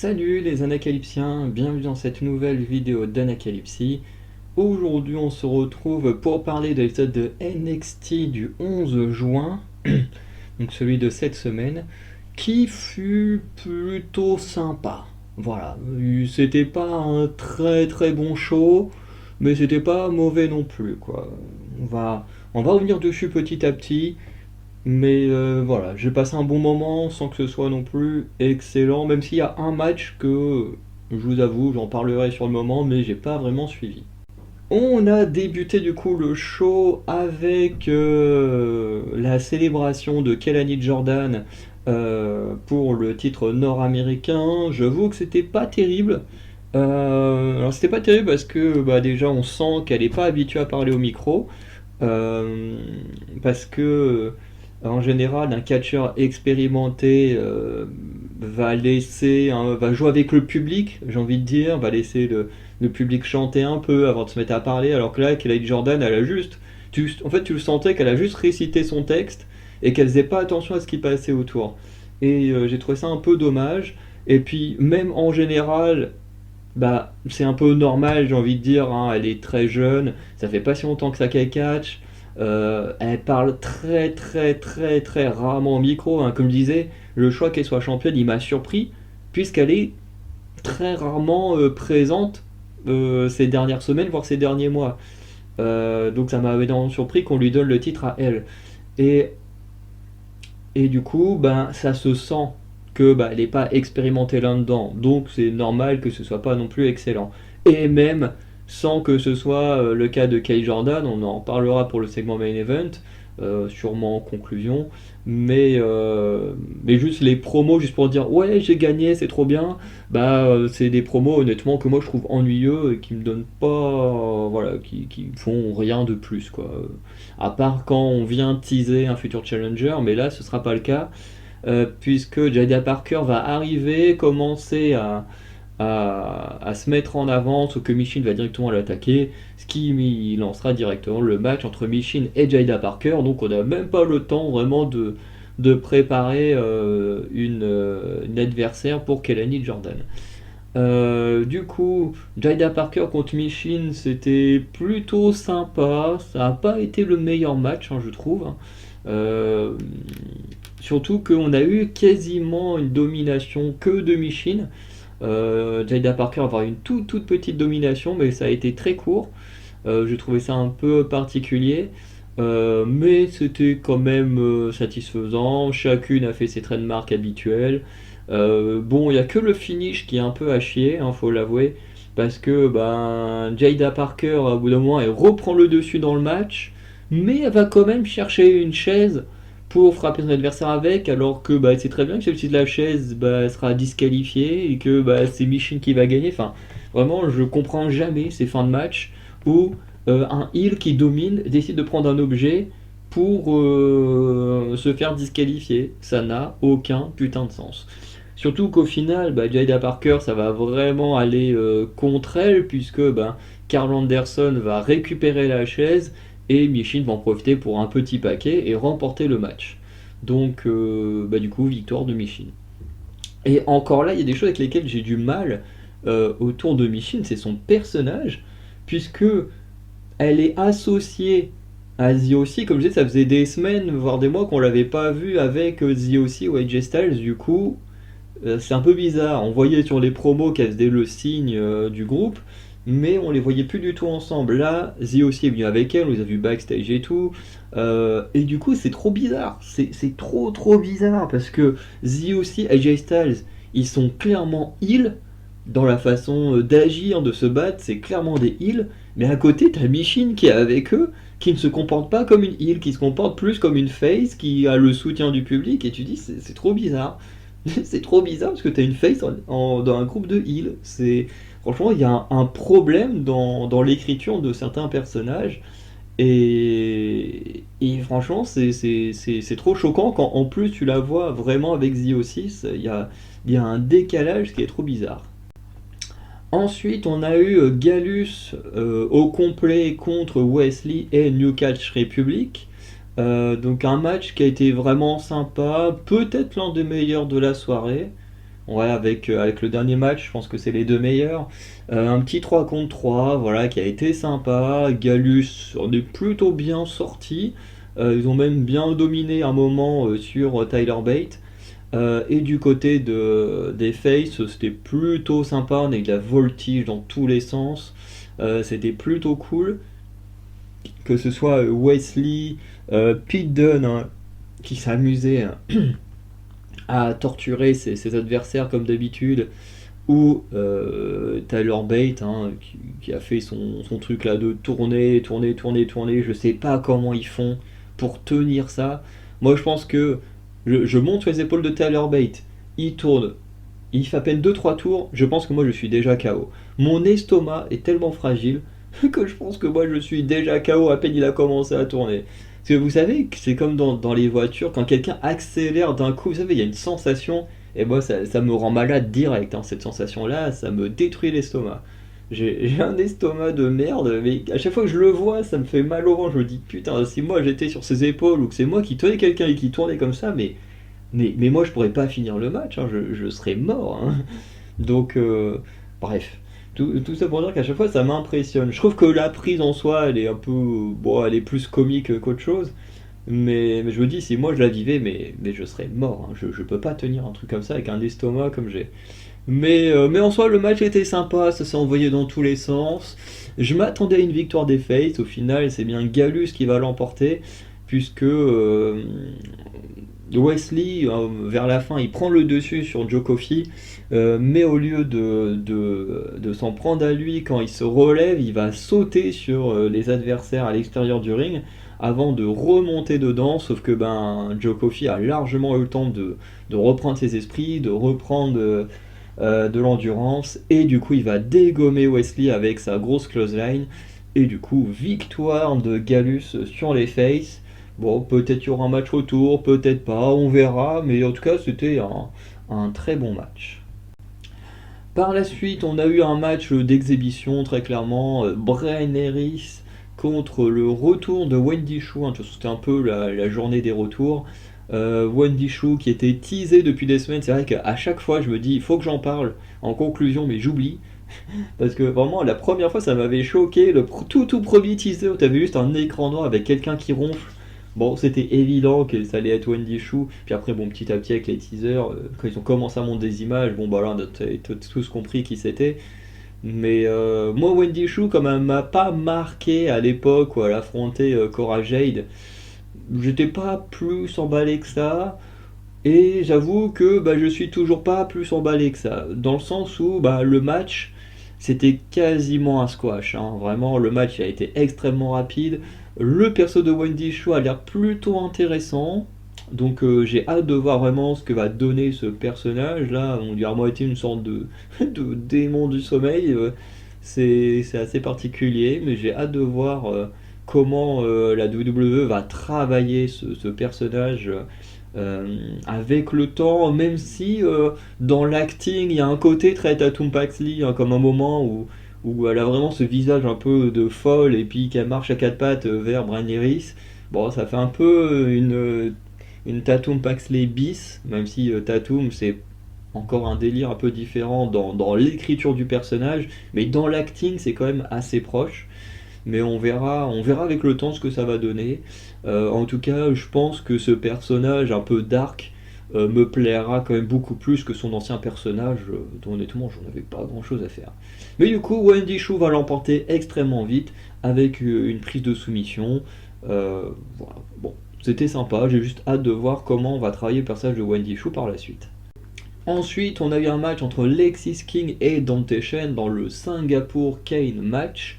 Salut les Anacalypsiens, bienvenue dans cette nouvelle vidéo d'Anacalypsie. Aujourd'hui on se retrouve pour parler de l'épisode de NXT du 11 juin, donc celui de cette semaine, qui fut plutôt sympa. Voilà, c'était pas un très très bon show, mais c'était pas mauvais non plus quoi. On va revenir dessus petit à petit. Mais voilà, j'ai passé un bon moment sans que ce soit non plus excellent, même s'il y a un match que, je vous avoue, j'en parlerai sur le moment, mais j'ai pas vraiment suivi. On a débuté du coup le show avec la célébration de Kelani Jordan pour le titre nord-américain. J'avoue que c'était pas terrible. Alors c'était pas terrible parce que bah, déjà on sent qu'elle est pas habituée à parler au micro. Euh, Parce que en général, un catcheur expérimenté va jouer avec le public, j'ai envie de dire, va laisser le public chanter un peu avant de se mettre à parler, alors que là, Kelly Jordan, elle a juste, en fait, tu le sentais qu'elle a juste récité son texte et qu'elle faisait pas attention à ce qui passait autour. Et j'ai trouvé ça un peu dommage. Et puis, même en général, bah, c'est un peu normal, j'ai envie de dire, hein, elle est très jeune, ça fait pas si longtemps que ça qu'elle catch. Elle parle très très très très rarement au micro, hein. Comme je disais, le choix qu'elle soit championne, il m'a surpris, puisqu'elle est très rarement présente ces dernières semaines, voire ces derniers mois. Donc ça m'a énormément surpris qu'on lui donne le titre à elle. Et et du coup, ben, ça se sent que ben, elle n'est pas expérimentée là-dedans. Donc c'est normal que ce soit pas non plus excellent. Et même sans que ce soit le cas de Kay Jordan, on en parlera pour le segment main event, sûrement en conclusion. Mais juste les promos, juste pour dire ouais j'ai gagné, c'est trop bien. Bah c'est des promos honnêtement que moi je trouve ennuyeux et qui me donnent pas, voilà, qui font rien de plus quoi. À part quand on vient teaser un futur challenger, mais là ce sera pas le cas, puisque Jada Parker va arriver, commencer à se mettre en avant, sauf que Michin va directement l'attaquer, ce qui lancera directement le match entre Michin et Jada Parker, donc on n'a même pas le temps vraiment de préparer une adversaire pour Kelani Jordan. Du coup, Jada Parker contre Michin, c'était plutôt sympa. Ça n'a pas été le meilleur match, hein, je trouve. Euh, Surtout qu'on a eu quasiment une domination que de Michin. Jada Parker va avoir une toute petite domination, mais ça a été très court. Je trouvais ça un peu particulier. Mais c'était quand même satisfaisant. Chacune a fait ses trademarks habituels. Bon, il n'y a que le finish qui est un peu à chier, hein, faut l'avouer. Parce que ben, Jada Parker, au bout d'un moment, elle reprend le dessus dans le match. Mais elle va quand même chercher une chaise pour frapper son adversaire avec. Alors que bah, elle sait très bien que si elle utilise la chaise, bah, elle sera disqualifiée. Et que bah, c'est Michin qui va gagner. Enfin, vraiment, je comprends jamais ces fins de match où un heel qui domine décide de prendre un objet pour se faire disqualifier. Ça n'a aucun putain de sens. Surtout qu'au final, bah, Jada Parker, ça va vraiment aller contre elle, puisque bah, Carl Anderson va récupérer la chaise et Michin va en profiter pour un petit paquet et remporter le match. Donc, bah, du coup, victoire de Michin. Et encore là, il y a des choses avec lesquelles j'ai du mal autour de Michin, c'est son personnage, puisque elle est associée à The O.C. Comme je disais, ça faisait des semaines, voire des mois qu'on l'avait pas vue avec The O.C. ou AJ Styles. Du coup, c'est un peu bizarre. On voyait sur les promos qu'elle faisait le signe du groupe, mais on les voyait plus du tout ensemble. Là, The O.C. est venu avec elle, on les a vus backstage et tout. Et du coup, c'est trop bizarre. C'est trop bizarre parce que The O.C. et AJ Styles, ils sont clairement heal dans la façon d'agir, de se battre. C'est clairement des heals. Mais à côté, t'as Michin qui est avec eux, qui ne se comporte pas comme une heal, qui se comporte plus comme une face, qui a le soutien du public. Et tu dis, c'est trop bizarre. C'est trop bizarre parce que t'as une face dans un groupe de heal. Franchement, il y a un problème dans l'écriture de certains personnages. Et franchement, c'est trop choquant quand en plus tu la vois vraiment avec Zio6. Il y a un décalage qui est trop bizarre. Ensuite, on a eu Gallus au complet contre Wesley et New Catch Republic. Donc un match qui a été vraiment sympa, peut-être l'un des meilleurs de la soirée. Ouais, avec le dernier match, je pense que c'est les deux meilleurs. Un petit 3 contre 3, voilà, qui a été sympa. Galus en est plutôt bien sorti. Ils ont même bien dominé un moment sur Tyler Bate. Et du côté des Face, c'était plutôt sympa. On a eu de la voltige dans tous les sens. C'était plutôt cool. Que ce soit Wesley, Pete Dunne, hein, qui s'amusait à torturer ses adversaires comme d'habitude, ou Tyler Bate, hein, qui a fait son truc là de tourner, tourner, tourner, tourner. Je sais pas comment ils font pour tenir ça. Moi, je pense que je monte sur les épaules de Tyler Bate. Il tourne. Il fait à peine deux trois tours. Je pense que moi, je suis déjà KO. Mon estomac est tellement fragile que je pense que moi, je suis déjà KO à peine il a commencé à tourner. Parce que vous savez que c'est comme dans les voitures, quand quelqu'un accélère d'un coup, vous savez, il y a une sensation, et moi ça me rend malade direct, hein, cette sensation-là, ça me détruit l'estomac. J'ai un estomac de merde, mais à chaque fois que je le vois, ça me fait mal au ventre. Je me dis, putain, si moi j'étais sur ses épaules, ou que c'est moi qui tenais quelqu'un et qui tournait comme ça, mais moi je pourrais pas finir le match, hein, je serais mort, hein. Donc, bref. Tout ça pour dire qu'à chaque fois ça m'impressionne. Je trouve que la prise en soi, elle est un peu. Bon, elle est plus comique qu'autre chose. Mais je me dis, si moi je la vivais, mais je serais mort, hein. Je peux pas tenir un truc comme ça avec un estomac comme j'ai. Mais en soi, le match était sympa, ça s'est envoyé dans tous les sens. Je m'attendais à une victoire des Fates, au final, c'est bien Galus qui va l'emporter, puisque Wesley, vers la fin, il prend le dessus sur Joe Coffey, mais au lieu de s'en prendre à lui, quand il se relève, il va sauter sur les adversaires à l'extérieur du ring avant de remonter dedans, sauf que Joe Coffey a largement eu le temps de reprendre ses esprits, de reprendre de l'endurance, et du coup il va dégommer Wesley avec sa grosse clothesline, et du coup victoire de Galus sur les Faces. Bon, peut-être il y aura un match retour, peut-être pas, on verra, mais en tout cas c'était un très bon match. Par la suite, on a eu un match d'exhibition, très clairement, Brian Harris contre le retour de Wendy Choo, hein, c'était un peu la journée des retours. Wendy Choo qui était teasé depuis des semaines, c'est vrai qu'à chaque fois je me dis il faut que j'en parle en conclusion, mais j'oublie. Parce que vraiment la première fois ça m'avait choqué, le tout premier teaser où t'avais juste un écran noir avec quelqu'un qui ronfle. Bon, c'était évident que ça allait être Wendy Choo, puis après, bon, petit à petit avec les teasers, quand ils ont commencé à monter des images, bon, bah là, on a tous compris qui c'était. Mais moi, Wendy Choo, comme elle m'a pas marqué à l'époque où elle affrontait Cora Jade, j'étais pas plus emballé que ça. Et j'avoue que je suis toujours pas plus emballé que ça. Dans le sens où le match, c'était quasiment un squash, hein. Vraiment, le match a été extrêmement rapide. Le perso de Wendy Chou a l'air plutôt intéressant. Donc j'ai hâte de voir vraiment ce que va donner ce personnage. Là, on dirait à moitié une sorte de démon du sommeil. C'est assez particulier, mais j'ai hâte de voir comment la WWE va travailler ce personnage avec le temps, même si dans l'acting il y a un côté très Tatum Paxley, hein, comme un moment où elle a vraiment ce visage un peu de folle et puis qu'elle marche à quatre pattes vers Brian Harris. Bon, ça fait un peu une Tatum Paxley bis, même si Tatum c'est encore un délire un peu différent dans l'écriture du personnage, mais dans l'acting c'est quand même assez proche. Mais on verra avec le temps ce que ça va donner. En tout cas, je pense que ce personnage un peu dark me plaira quand même beaucoup plus que son ancien personnage, dont honnêtement j'en avais pas grand chose à faire. Mais du coup, Wendy Choo va l'emporter extrêmement vite avec une prise de soumission. Voilà. Bon, c'était sympa, j'ai juste hâte de voir comment on va travailler le personnage de Wendy Choo par la suite. Ensuite, on a eu un match entre Lexis King et Dante Chen dans le Singapour Kane match.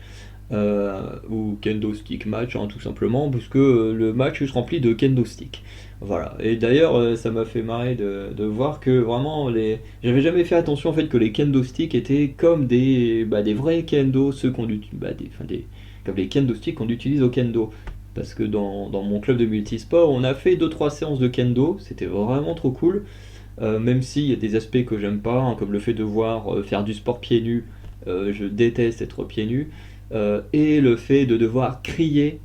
Ou kendo stick match, hein, tout simplement, puisque le match est rempli de kendo stick. Voilà. Et d'ailleurs, ça m'a fait marrer de voir que vraiment j'avais jamais fait attention en fait que les kendo sticks étaient comme des vrais kendo, ceux qu'on comme les kendo sticks qu'on utilise au kendo. Parce que dans mon club de multisport, on a fait 2-3 séances de kendo, c'était vraiment trop cool. Même s'il y a des aspects que j'aime pas, hein, comme le fait de voir faire du sport pieds nus, je déteste être pieds nus. Et le fait de devoir crier,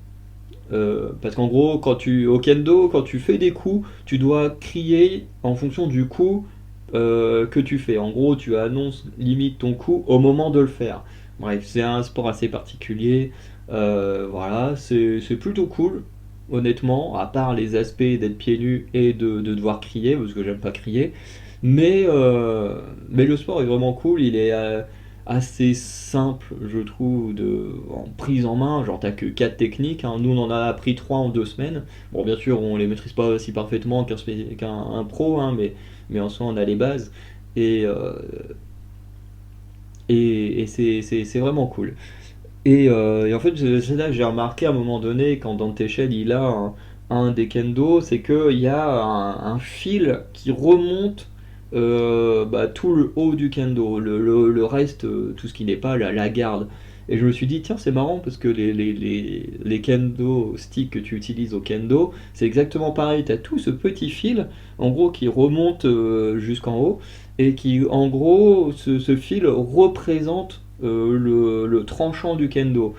parce qu'en gros au kendo quand tu fais des coups tu dois crier en fonction du coup que tu fais. En gros, tu annonces limite ton coup au moment de le faire. Bref, c'est un sport assez particulier. Voilà, c'est plutôt cool, honnêtement, à part les aspects d'être pieds nus et de devoir crier, parce que j'aime pas crier. Mais le sport est vraiment cool, il est assez simple, je trouve, en prise en main. Genre, t'as que 4 techniques, hein. Nous, on en a appris 3 en 2 semaines. Bon, bien sûr, on les maîtrise pas aussi parfaitement qu'un un pro, hein, mais en soi, on a les bases. Et, euh, et c'est vraiment cool. Et en fait, c'est là que j'ai remarqué à un moment donné, quand Dante Shell il a un des kendo, c'est qu'il y a un fil qui remonte tout le haut du kendo, le reste, tout ce qui n'est pas la garde. Et je me suis dit, tiens, c'est marrant parce que les kendo sticks que tu utilises au kendo, c'est exactement pareil. Tu as tout ce petit fil, en gros, qui remonte jusqu'en haut, et qui, en gros, ce fil représente le tranchant du kendo.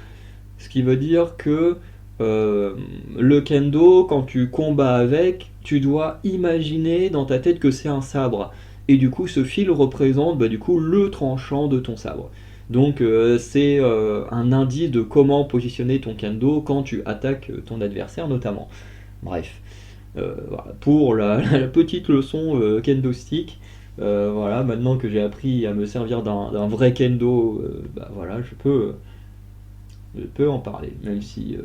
Ce qui veut dire que le kendo, quand tu combats avec, tu dois imaginer dans ta tête que c'est un sabre. Et du coup, ce fil représente du coup, le tranchant de ton sabre. Donc c'est un indice de comment positionner ton kendo quand tu attaques ton adversaire notamment. Bref, voilà, pour la petite leçon kendo stick. Voilà, maintenant que j'ai appris à me servir d'un vrai kendo, voilà, je peux en parler, même si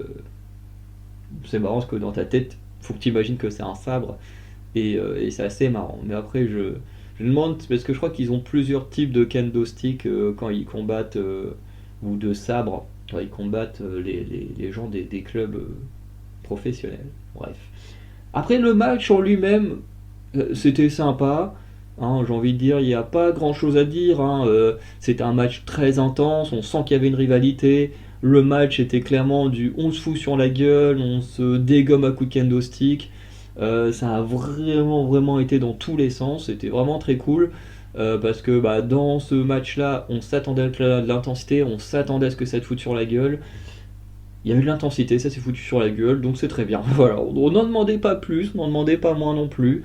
c'est marrant parce que dans ta tête, faut que tu imagines que c'est un sabre et c'est assez marrant. Mais après, je me demande, parce que je crois qu'ils ont plusieurs types de kendo stick quand ils combattent, ou de sabres, quand ils combattent les gens des clubs professionnels. Bref. Après, le match en lui-même, c'était sympa. Hein, j'ai envie de dire, il n'y a pas grand chose à dire. Hein, c'était un match très intense, on sent qu'il y avait une rivalité. Le match était clairement du on se fout sur la gueule, on se dégomme à coups de kendo stick. Ça a vraiment, vraiment été dans tous les sens. C'était vraiment très cool. Parce que dans ce match-là, on s'attendait à de l'intensité, on s'attendait à ce que ça te foute sur la gueule. Il y a eu de l'intensité, ça s'est foutu sur la gueule, donc c'est très bien. Voilà, on n'en demandait pas plus, on n'en demandait pas moins non plus.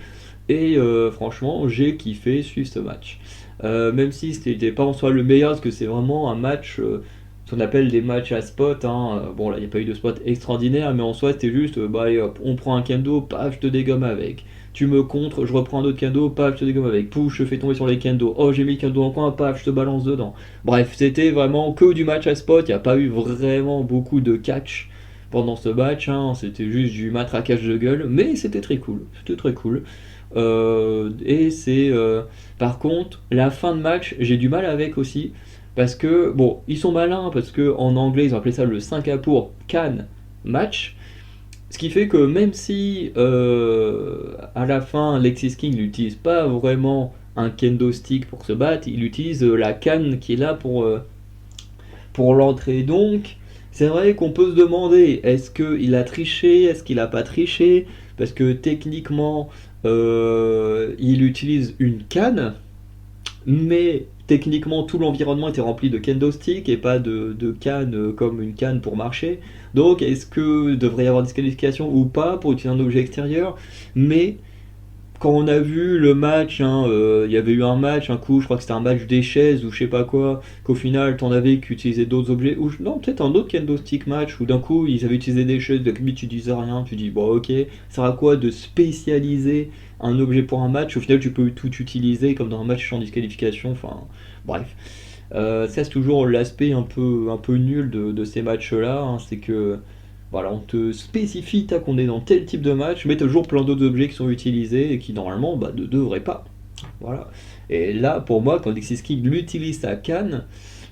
Et franchement, j'ai kiffé suivre ce match. Même si c'était pas en soi le meilleur, parce que c'est vraiment un match, ce qu'on appelle des matchs à spot. Hein. Bon, là, il n'y a pas eu de spot extraordinaire, mais en soi, c'était juste, allez, hop, on prend un kendo, paf, je te dégomme avec. Tu me contres, je reprends un autre kendo, paf, je te dégomme avec. Pouf, je fais tomber sur les kendo. Oh, j'ai mis le kendo en coin, paf, je te balance dedans. Bref, c'était vraiment que du match à spot. Il n'y a pas eu vraiment beaucoup de catch pendant ce match. Hein. C'était juste du matraquage de gueule, mais c'était très cool. C'était très cool. Et c'est par contre la fin de match, j'ai du mal avec aussi parce que bon, ils sont malins parce que en anglais ils ont appelé ça le Singapour Can match, ce qui fait que même si à la fin Lexis King n'utilise pas vraiment un kendo stick pour se battre, il utilise la canne qui est là pour l'entrée. Donc, c'est vrai qu'on peut se demander, est-ce qu'il a triché, est-ce qu'il n'a pas triché, parce que techniquement, il utilise une canne, mais techniquement tout l'environnement était rempli de kendo stick et pas de canne comme une canne pour marcher. Donc, est-ce que devrait y avoir disqualification ou pas pour utiliser un objet extérieur? Mais quand on a vu le match, hein, il y avait eu un match, un coup, je crois que c'était un match des chaises ou je sais pas quoi, qu'au final t'en avais qui utilisaient d'autres objets, ou non, peut-être un autre kendo stick match, où d'un coup ils avaient utilisé des chaises, donc tu disais rien, tu dis bon ok, ça sert à quoi de spécialiser un objet pour un match, au final tu peux tout utiliser comme dans un match sans disqualification, enfin bref. Ça c'est toujours l'aspect un peu nul de ces matchs-là, hein, c'est que voilà, on te spécifie qu'on est dans tel type de match, mais toujours plein d'autres objets qui sont utilisés et qui normalement ne devraient pas. Voilà. Et là, pour moi, quand Alexis King l'utilise sa canne,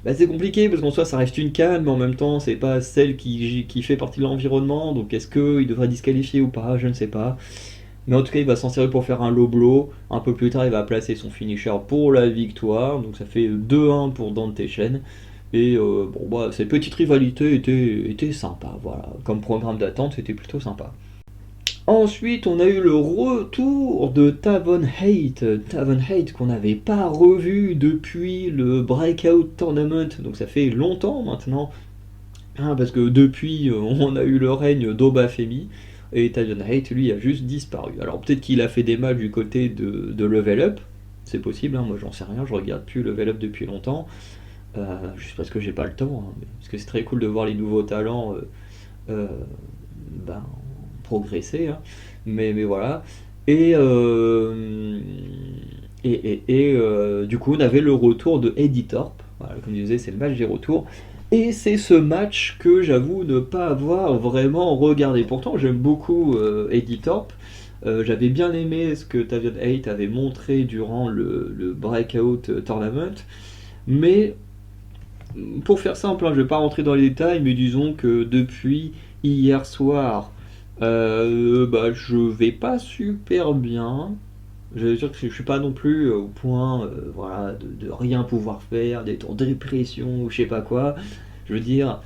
c'est compliqué parce qu'en soi ça reste une canne, mais en même temps c'est pas celle qui fait partie de l'environnement, donc est-ce qu'il devrait disqualifier ou pas, je ne sais pas. Mais en tout cas, il va s'en servir pour faire un low blow. Un peu plus tard, il va placer son finisher pour la victoire. Donc ça fait 2-1 pour Dante Shen. Et cette petite rivalité était sympa. Voilà. Comme programme d'attente, c'était plutôt sympa. Ensuite, on a eu le retour de Tavon Hate. Tavon Hate qu'on n'avait pas revu depuis le Breakout Tournament. Donc ça fait longtemps maintenant. Hein, parce que depuis, on a eu le règne d'Obafemi. Et Tavon Hate, lui, a juste disparu. Alors peut-être qu'il a fait des matchs du côté de Level Up. c'est possible, hein, moi j'en sais rien, je regarde plus Level Up depuis longtemps, juste parce que j'ai pas le temps, hein, parce que c'est très cool de voir les nouveaux talents euh, ben, progresser, hein. Mais voilà. Et, euh, du coup, on avait le retour de Eddie Thorpe. Voilà, comme je disais, c'est le match des retours. Et c'est ce match que j'avoue ne pas avoir vraiment regardé. Pourtant, j'aime beaucoup Eddie Thorpe. J'avais bien aimé ce que Tavion 8 avait montré durant le Breakout Tournament. Mais pour faire simple, hein, je ne vais pas rentrer dans les détails, mais disons que depuis hier soir, bah, je vais pas super bien. Je veux dire que je suis pas non plus au point voilà, de rien pouvoir faire, d'être en dépression ou je sais pas quoi. Je veux dire,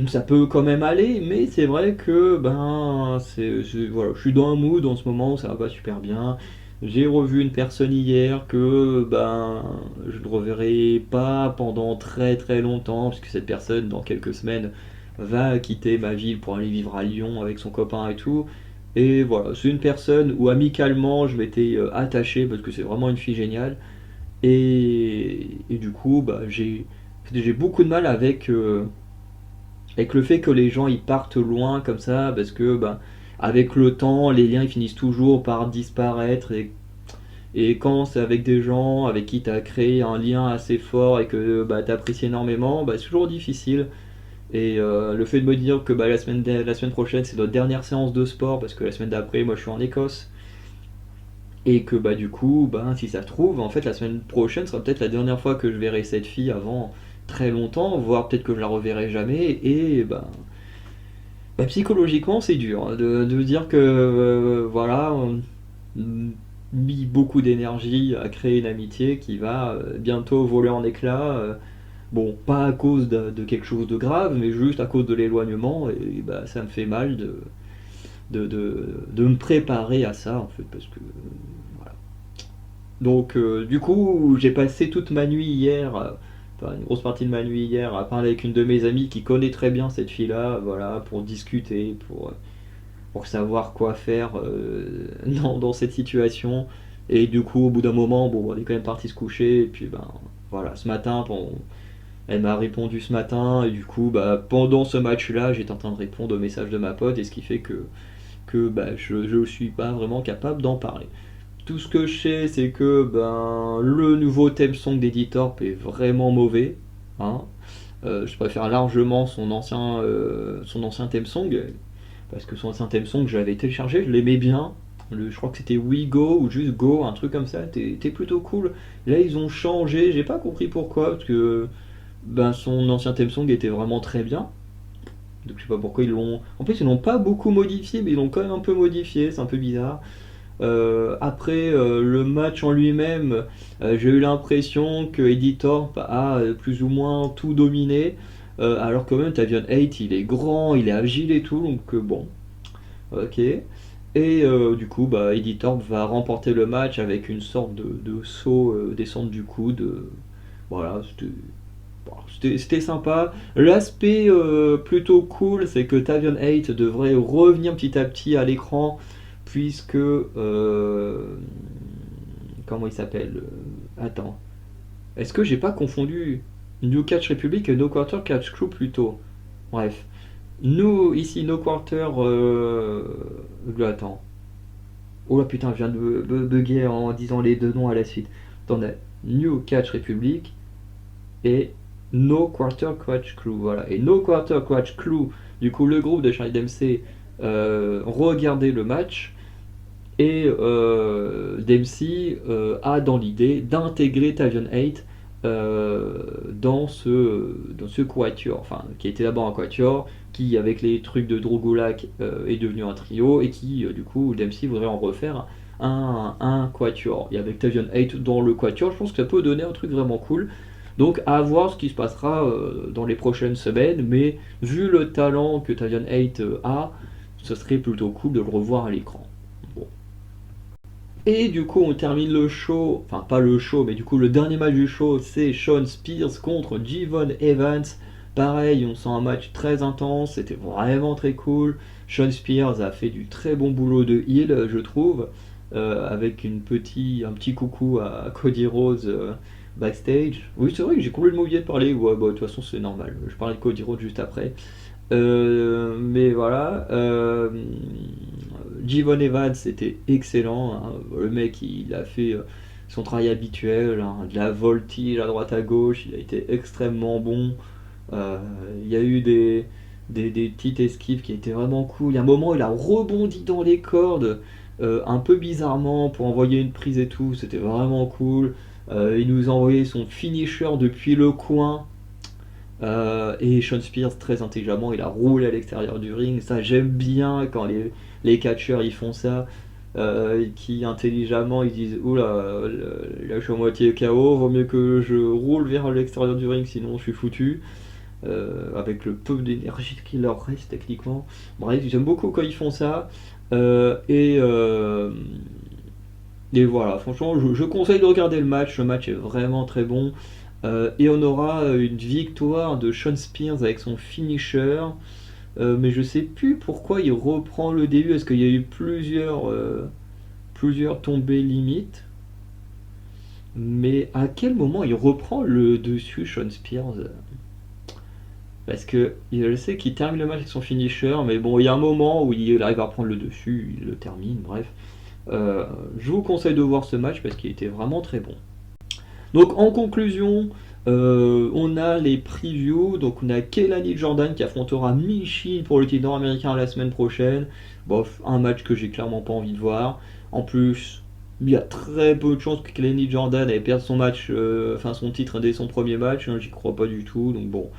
ça peut quand même aller, mais c'est vrai que ben voilà, je suis dans un mood en ce moment où ça va pas super bien. J'ai revu une personne hier que ben je ne reverrai pas pendant très très longtemps, puisque cette personne dans quelques semaines va quitter ma ville pour aller vivre à Lyon avec son copain et tout. Et voilà, c'est une personne où amicalement je m'étais attaché parce que c'est vraiment une fille géniale. Et du coup, bah, j'ai beaucoup de mal avec le fait que les gens ils partent loin comme ça, parce que bah, avec le temps, les liens ils finissent toujours par disparaître. Et quand c'est avec des gens avec qui tu as créé un lien assez fort et que bah, tu apprécies énormément, bah, c'est toujours difficile. Et le fait de me dire que bah, la semaine prochaine c'est notre dernière séance de sport, parce que la semaine d'après, moi je suis en Écosse, et que bah, du coup, bah, si ça se trouve, en fait la semaine prochaine sera peut-être la dernière fois que je verrai cette fille avant très longtemps, voire peut-être que je la reverrai jamais, et bah, psychologiquement c'est dur hein, de dire que voilà, on mis beaucoup d'énergie à créer une amitié qui va bientôt voler en éclats. Bon, pas à cause de quelque chose de grave, mais juste à cause de l'éloignement, et bah, ça me fait mal de me préparer à ça, en fait, parce que voilà. Donc, du coup, j'ai passé toute ma nuit hier, enfin une grosse partie de ma nuit hier, à parler avec une de mes amies qui connaît très bien cette fille-là, voilà, pour discuter, pour savoir quoi faire dans cette situation. Et du coup, au bout d'un moment, bon, on est quand même parti se coucher, et puis ben voilà, ce matin, elle m'a répondu ce matin, et du coup, bah, pendant ce match-là, j'étais en train de répondre au message de ma pote, et ce qui fait que bah, je ne suis pas vraiment capable d'en parler. Tout ce que je sais, c'est que ben, le nouveau theme song d'Eddie Thorpe est vraiment mauvais, hein. Je préfère largement son ancien theme song, parce que son ancien theme song, je l'avais téléchargé, je l'aimais bien. Je crois que c'était We Go ou juste Go, un truc comme ça, t'es plutôt cool. Là, ils ont changé, j'ai pas compris pourquoi, parce que ben, son ancien theme song était vraiment très bien. Donc je sais pas pourquoi ils l'ont. En plus, ils l'ont pas beaucoup modifié, mais ils l'ont quand même un peu modifié, c'est un peu bizarre. Après le match en lui-même, j'ai eu l'impression que Eddie Thorpe a plus ou moins tout dominé. Alors quand même, Tavion 8, il est grand, il est agile et tout, donc bon, ok. Et du coup, bah, Eddie Thorpe va remporter le match avec une sorte de saut descente du coude. Voilà, c'était sympa. L'aspect plutôt cool, c'est que Tavion 8 devrait revenir petit à petit à l'écran, puisque. Comment il s'appelle Attends. Est-ce que j'ai pas confondu New Catch Republic et No Quarter Catch Crew plutôt? Bref. Nous, ici, No Quarter. Attends. Oh là putain, je viens de bugger en disant les deux noms à la suite. Attendez. New Catch Republic et No Quarter Quatch Crew. Voilà. Et No Quarter Quatch Crew, du coup, le groupe de Charlie Dempsey regardait le match, et Dempsey a dans l'idée d'intégrer Tavion 8 dans ce quatuor, enfin, qui était d'abord un quatuor, qui, avec les trucs de Drogulak, est devenu un trio, et qui, du coup, Dempsey voudrait en refaire un quatuor. Et avec Tavion 8 dans le quatuor, je pense que ça peut donner un truc vraiment cool. Donc à voir ce qui se passera dans les prochaines semaines, mais vu le talent que Tavion 8 a, ce serait plutôt cool de le revoir à l'écran. Bon. Et du coup, on termine le show, enfin pas le show, mais du coup, le dernier match du show, c'est Sean Spears contre Jevon Evans. Pareil, on sent un match très intense, c'était vraiment très cool. Sean Spears a fait du très bon boulot de heel, je trouve. avec un petit coucou à Cody Rhodes backstage. Oui, c'est vrai que j'ai complètement oublié de parler. Ouais, bah, de toute façon, c'est normal. Je parlais de Cody Rhodes juste après. Mais voilà. Jivon Evans, c'était excellent, hein. Le mec, il a fait son travail habituel, hein, de la voltige à droite à gauche. Il a été extrêmement bon. Euh, il y a eu des petites esquives qui étaient vraiment cool. Il y a un moment, il a rebondi dans les cordes, un peu bizarrement, pour envoyer une prise et tout. C'était vraiment cool. Il nous a envoyé son finisher depuis le coin. Et Sean Spears, très intelligemment, il a roulé à l'extérieur du ring. Ça, j'aime bien quand les catcheurs ils font ça. Qui intelligemment ils disent oula, là je suis à moitié KO, vaut mieux que je roule vers l'extérieur du ring, sinon je suis foutu. Avec le peu d'énergie qu'il leur reste techniquement. Bref, j'aime beaucoup quand ils font ça. Euh, et, euh, et voilà, franchement, je conseille de regarder le match. Le match est vraiment très bon. Et on aura une victoire de Sean Spears avec son finisher. Mais je sais plus pourquoi il reprend le début. Est-ce qu'il y a eu plusieurs tombées limites? Mais à quel moment il reprend le dessus, Sean Spears? Parce que je sais qu'il termine le match avec son finisher, mais bon, il y a un moment où il arrive à reprendre le dessus, il le termine, bref. Je vous conseille de voir ce match parce qu'il était vraiment très bon. Donc en conclusion, on a les previews. Donc on a Kelani Jordan qui affrontera Michi pour le titre nord-américain la semaine prochaine. Bof, un match que j'ai clairement pas envie de voir. En plus, il y a très peu de chances que Kelani Jordan ait perdu son match, enfin son titre dès son premier match, hein, j'y crois pas du tout. Donc bon,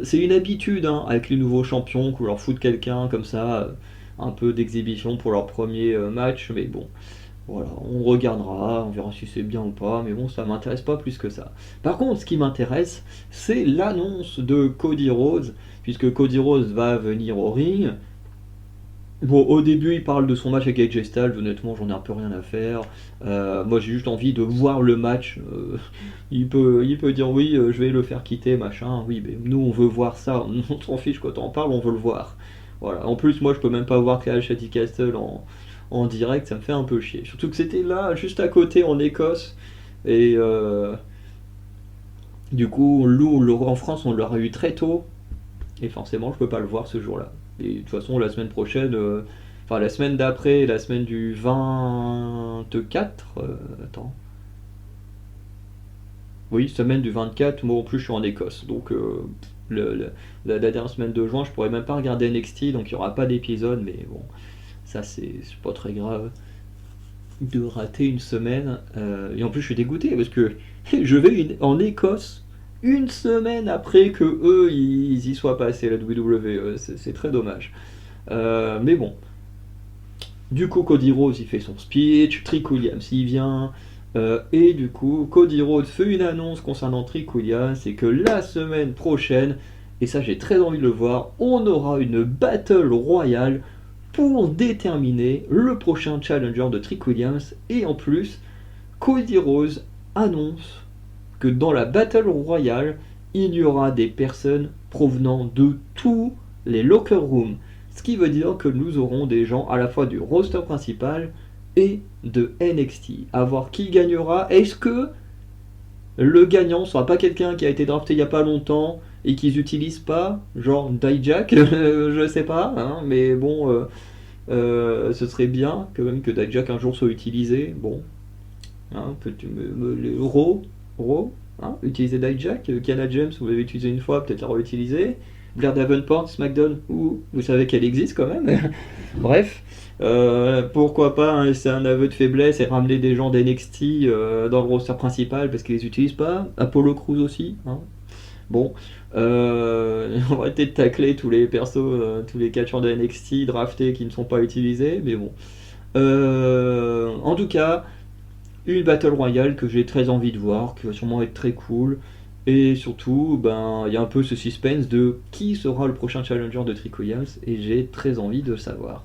c'est une habitude, hein, avec les nouveaux champions qu'on leur fout quelqu'un comme ça, un peu d'exhibition pour leur premier match, mais bon. Voilà, on regardera, on verra si c'est bien ou pas, mais bon, ça m'intéresse pas plus que ça. Par contre, ce qui m'intéresse, c'est l'annonce de Cody Rhodes, puisque Cody Rhodes va venir au ring. Bon, au début, il parle de son match avec AJ Styles, honnêtement, j'en ai un peu rien à faire. Moi, j'ai juste envie de voir le match. Il peut dire oui, je vais le faire quitter, machin. Oui, mais nous, on veut voir ça. On s'en fiche quand on parle, on veut le voir. Voilà. En plus, moi, je peux même pas voir Clash Shady Castle en direct, ça me fait un peu chier. Surtout que c'était là, juste à côté, en Écosse. Et du coup, en France, on l'aura eu très tôt. Et forcément, je peux pas le voir ce jour-là. Et de toute façon, la semaine prochaine, enfin la semaine d'après, la semaine du 24, attends. Oui, semaine du 24, moi en plus je suis en Écosse. Donc la dernière semaine de juin, je pourrais même pas regarder NXT, donc il n'y aura pas d'épisode, mais bon, ça c'est pas très grave de rater une semaine. Et en plus, je suis dégoûté parce que je vais en Écosse une semaine après que eux ils y soient passés, la WWE. C'est très dommage. Mais bon, du coup, Cody Rhodes il fait son speech, Trick Williams il vient. Et du coup, Cody Rhodes fait une annonce concernant Trick Williams, c'est que la semaine prochaine, et ça j'ai très envie de le voir, on aura une Battle Royale pour déterminer le prochain challenger de Trick Williams. Et en plus, Cody Rhodes annonce que dans la Battle Royale, il y aura des personnes provenant de tous les locker rooms. Ce qui veut dire que nous aurons des gens à la fois du roster principal et de NXT. À voir qui gagnera. Est-ce que le gagnant sera pas quelqu'un qui a été drafté il y a pas longtemps et qu'ils n'utilisent pas, genre Dijak, je sais pas, hein, mais bon, ce serait bien quand même que Dijak un jour soit utilisé. Bon, hein, le Raw, hein, utiliser Dijak, Kiana James, vous l'avez utilisé une fois, peut-être la réutiliser. Blair Davenport, SmackDown, vous savez qu'elle existe quand même. Bref, pourquoi pas, hein, c'est un aveu de faiblesse et ramener des gens d'NXT dans le roster principal parce qu'ils les utilisent pas. Apollo Crews aussi, hein. Bon, on va arrêter de tacler tous les persos, tous les catcheurs de NXT draftés qui ne sont pas utilisés, mais bon. En tout cas, une Battle Royale que j'ai très envie de voir, qui va sûrement être très cool. Et surtout, ben, il y a un peu ce suspense de qui sera le prochain challenger de Trick Williams, et j'ai très envie de savoir.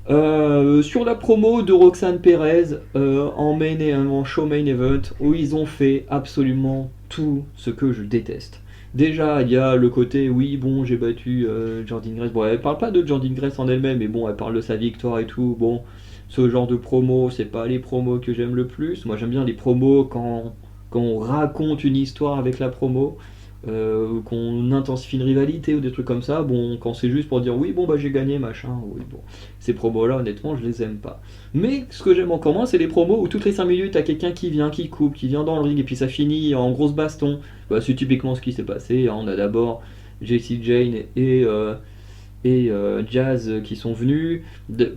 Sur la promo de Roxane Perez en show main event, où ils ont fait absolument tout ce que je déteste. Déjà, il y a le côté oui, bon, j'ai battu Jordynne Grace. Bon, elle parle pas de Jordynne Grace en elle-même, mais bon, elle parle de sa victoire et tout. Bon, ce genre de promos, c'est pas les promos que j'aime le plus. Moi j'aime bien les promos quand on raconte une histoire avec la promo, ou qu'on intensifie une rivalité ou des trucs comme ça. Bon, quand c'est juste pour dire oui, bon bah j'ai gagné, machin, oui, bon. Ces promos-là, honnêtement, je les aime pas. Mais ce que j'aime encore moins, c'est les promos où toutes les 5 minutes, t'as quelqu'un qui vient, qui coupe, qui vient dans le ring, et puis ça finit en grosse baston. Bah, c'est typiquement ce qui s'est passé, hein. On a d'abord Jessie Jane et Jazz qui sont venus.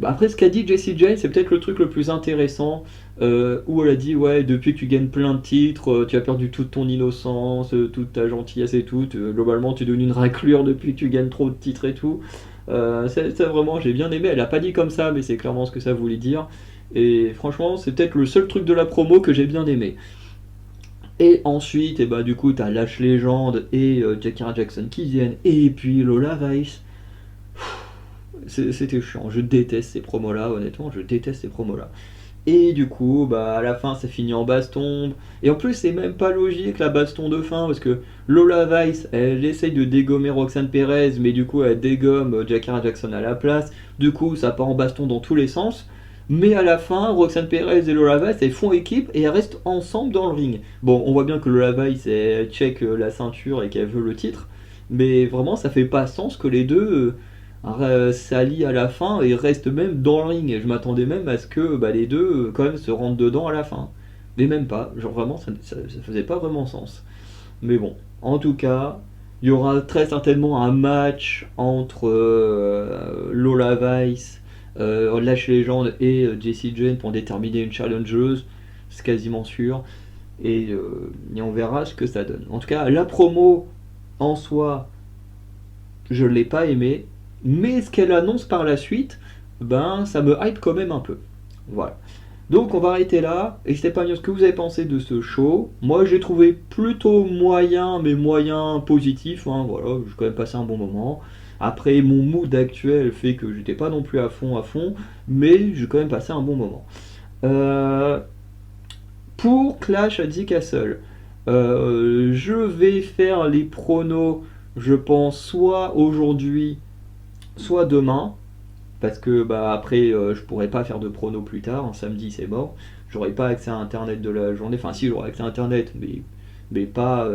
Après, ce qu'a dit Jessie Jane, c'est peut-être le truc le plus intéressant, où elle a dit ouais, depuis que tu gagnes plein de titres, tu as perdu toute ton innocence, toute ta gentillesse et tout. Globalement, tu es devenu une raclure depuis que tu gagnes trop de titres et tout. Ça, vraiment, j'ai bien aimé. Elle a pas dit comme ça, mais c'est clairement ce que ça voulait dire. Et franchement, c'est peut-être le seul truc de la promo que j'ai bien aimé. Et ensuite, et bah, du coup, t'as Lash Legend et Jakara Jackson qui viennent, et puis Lola Vice. C'était chiant, je déteste ces promos-là, honnêtement, je déteste ces promos-là. Et du coup, bah à la fin, ça finit en baston. Et en plus, c'est même pas logique la baston de fin, parce que Lola Vice, elle essaye de dégommer Roxanne Perez, mais du coup, elle dégomme Jakara Jackson à la place. Du coup, ça part en baston dans tous les sens. Mais à la fin, Roxanne Perez et Lola Vice, elles font équipe et elles restent ensemble dans le ring. Bon, on voit bien que Lola Vice, elle check la ceinture et qu'elle veut le titre. Mais vraiment, ça fait pas sens que les deux s'allient à la fin et restent même dans le ring. Et je m'attendais même à ce que bah, les deux quand même se rentrent dedans à la fin. Mais même pas, genre vraiment ça faisait pas vraiment sens. Mais bon, en tout cas, il y aura très certainement un match entre Lola Vice, Lash Legend et Jessie Jane pour déterminer une challengeuse, c'est quasiment sûr. Et on verra ce que ça donne. En tout cas, la promo en soi, je l'ai pas aimée, mais ce qu'elle annonce par la suite, ben ça me hype quand même un peu. Voilà. Donc on va arrêter là. N'hésitez pas à me dire ce que vous avez pensé de ce show. Moi j'ai trouvé plutôt moyen, mais moyen positif, hein, voilà, j'ai quand même passé un bon moment. Après mon mood actuel fait que j'étais pas non plus à fond, mais j'ai quand même passé un bon moment. Euh, pour Clash à Dick Castle, je vais faire les pronos, je pense, soit aujourd'hui, soit demain. Parce que bah, après, je pourrais pas faire de pronos plus tard. Un samedi, c'est mort. J'aurais pas accès à Internet de la journée. Enfin, si, j'aurais accès à Internet, mais pas,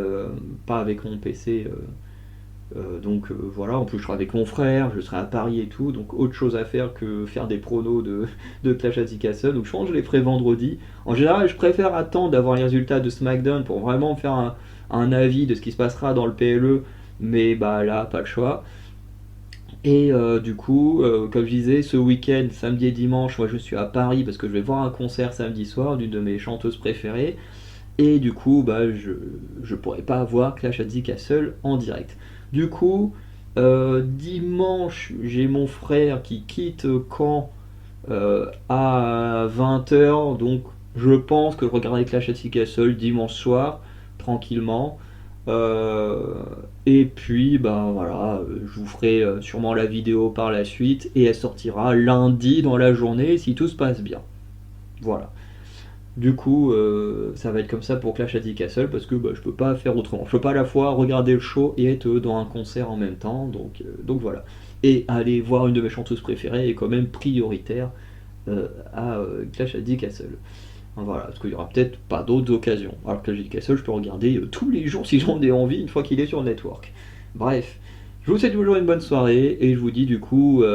pas avec mon PC. Donc voilà, en plus je serai avec mon frère, je serai à Paris et tout, donc autre chose à faire que faire des pronos de Clash at the Castle. Donc je pense que je les ferai vendredi. En général, je préfère attendre d'avoir les résultats de SmackDown pour vraiment faire un avis de ce qui se passera dans le PLE, mais bah là, pas le choix. Et du coup, comme je disais, ce week-end, samedi et dimanche, moi je suis à Paris parce que je vais voir un concert samedi soir d'une de mes chanteuses préférées. Et du coup, bah, je pourrais pas voir Clash at the Castle en direct. Du coup, dimanche, j'ai mon frère qui quitte Caen à 20 h. Donc je pense que je regarderai Clash at the Castle dimanche soir, tranquillement. Euh, et puis, ben voilà, je vous ferai sûrement la vidéo par la suite et elle sortira lundi dans la journée si tout se passe bien. Voilà. Du coup, ça va être comme ça pour Clash at the Castle parce que bah, je peux pas faire autrement. Je peux pas à la fois regarder le show et être dans un concert en même temps, donc voilà. Et aller voir une de mes chanteuses préférées est quand même prioritaire à Clash at the Castle. Voilà, parce qu'il y aura peut-être pas d'autres occasions. Alors que Clash at the Castle, je peux regarder tous les jours si j'en ai envie une fois qu'il est sur le network. Bref, je vous souhaite toujours une bonne soirée et je vous dis du coup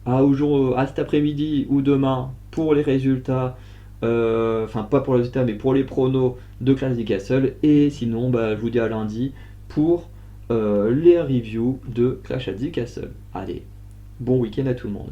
à cet après-midi ou demain pour les résultats. Enfin, pas pour les résultats, mais pour les pronos de Clash of the Castle. Et sinon, bah, je vous dis à lundi pour les reviews de Clash of the Castle. Allez, bon week-end à tout le monde.